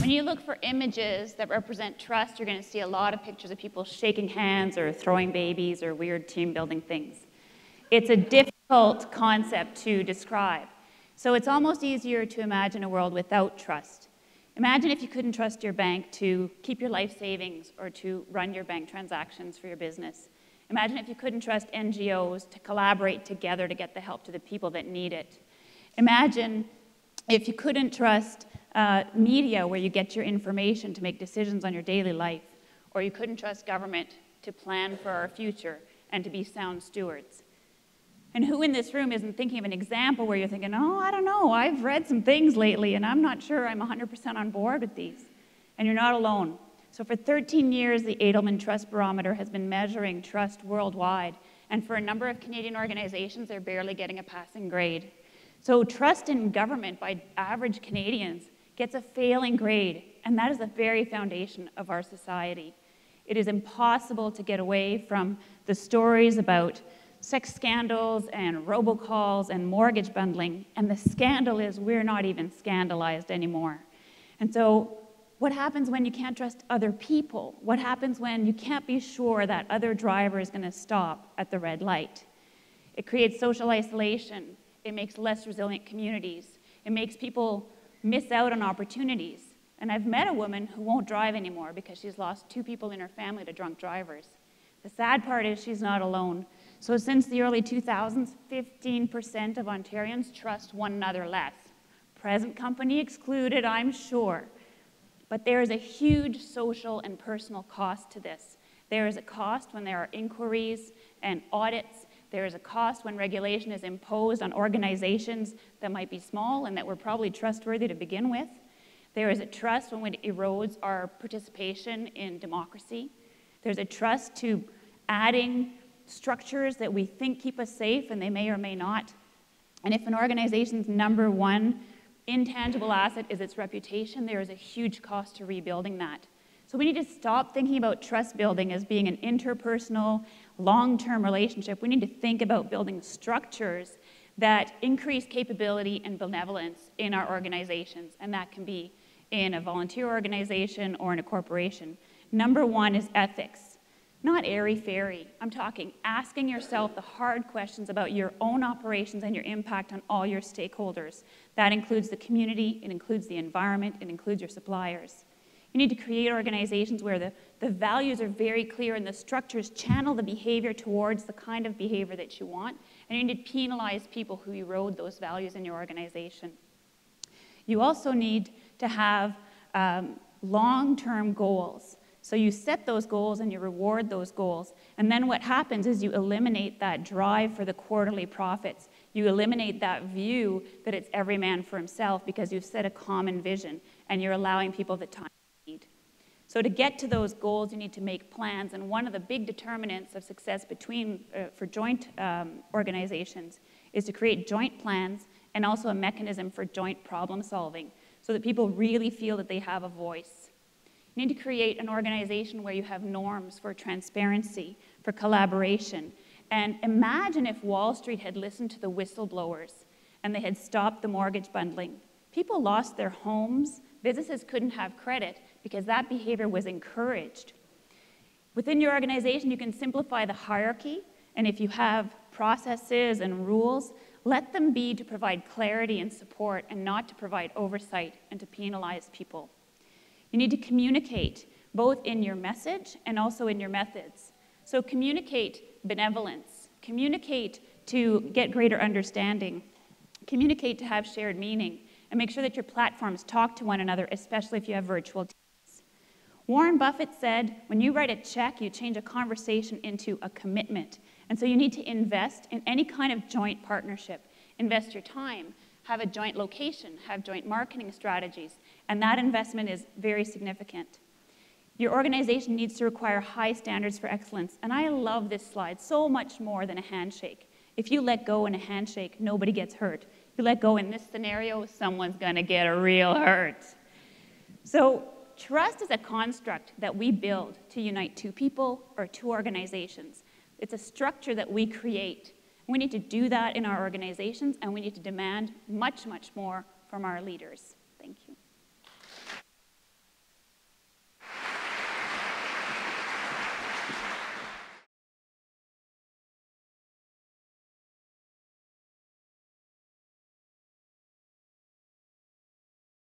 When you look for images that represent trust, you're going to see a lot of pictures of people shaking hands or throwing babies or weird team-building things. It's a difficult concept to describe. So it's almost easier to imagine a world without trust. Imagine if you couldn't trust your bank to keep your life savings or to run your bank transactions for your business. Imagine if you couldn't trust NGOs to collaborate together to get the help to the people that need it. Imagine if you couldn't trust media where you get your information to make decisions on your daily life, or you couldn't trust government to plan for our future and to be sound stewards. And who in this room isn't thinking of an example where you're thinking, oh, I don't know, I've read some things lately and I'm not sure I'm 100% on board with these. And you're not alone. So for 13 years, the Edelman Trust Barometer has been measuring trust worldwide. And for a number of Canadian organizations, they're barely getting a passing grade. So trust in government by average Canadians gets a failing grade, and that is the very foundation of our society. It is impossible to get away from the stories about sex scandals and robocalls and mortgage bundling, and the scandal is we're not even scandalized anymore. And so what happens when you can't trust other people? What happens when you can't be sure that other driver is going to stop at the red light? It creates social isolation. It makes less resilient communities. It makes people miss out on opportunities. And I've met a woman who won't drive anymore because she's lost 2 people in her family to drunk drivers. The sad part is she's not alone. So since the early 2000s, 15% of Ontarians trust one another less. Present company excluded, I'm sure. But there is a huge social and personal cost to this. There is a cost when there are inquiries and audits. There is a cost when regulation is imposed on organizations that might be small and that were probably trustworthy to begin with. There is a trust when it erodes our participation in democracy. There's a trust to adding structures that we think keep us safe, and they may or may not. And if an organization's number one intangible asset is its reputation, there is a huge cost to rebuilding that. So we need to stop thinking about trust building as being an interpersonal, long-term relationship. We need to think about building structures that increase capability and benevolence in our organizations, and that can be in a volunteer organization or in a corporation. Number one is ethics. Not airy-fairy. I'm talking asking yourself the hard questions about your own operations and your impact on all your stakeholders. That includes the community, it includes the environment, it includes your suppliers. You need to create organizations where the values are very clear and the structures channel the behavior towards the kind of behavior that you want, and you need to penalize people who erode those values in your organization. You also need to have long-term goals. So you set those goals and you reward those goals. And then what happens is you eliminate that drive for the quarterly profits. You eliminate that view that it's every man for himself because you've set a common vision and you're allowing people the time they need. So to get to those goals, you need to make plans. And one of the big determinants of success for joint organizations is to create joint plans and also a mechanism for joint problem solving so that people really feel that they have a voice. You need to create an organization where you have norms for transparency, for collaboration. And imagine if Wall Street had listened to the whistleblowers and they had stopped the mortgage bundling. People lost their homes. Businesses couldn't have credit because that behavior was encouraged. Within your organization, you can simplify the hierarchy. And if you have processes and rules, let them be to provide clarity and support and not to provide oversight and to penalize people. You need to communicate both in your message and also in your methods. So communicate benevolence, communicate to get greater understanding, communicate to have shared meaning, and make sure that your platforms talk to one another, especially if you have virtual teams. Warren Buffett said, when you write a check, you change a conversation into a commitment. And so you need to invest in any kind of joint partnership. Invest your time, have a joint location, have joint marketing strategies, and that investment is very significant. Your organization needs to require high standards for excellence, and I love this slide so much more than a handshake. If you let go in a handshake, nobody gets hurt. If you let go in this scenario, someone's gonna get a real hurt. So trust is a construct that we build to unite two people or two organizations. It's a structure that we create. We need to do that in our organizations, and we need to demand much, much more from our leaders.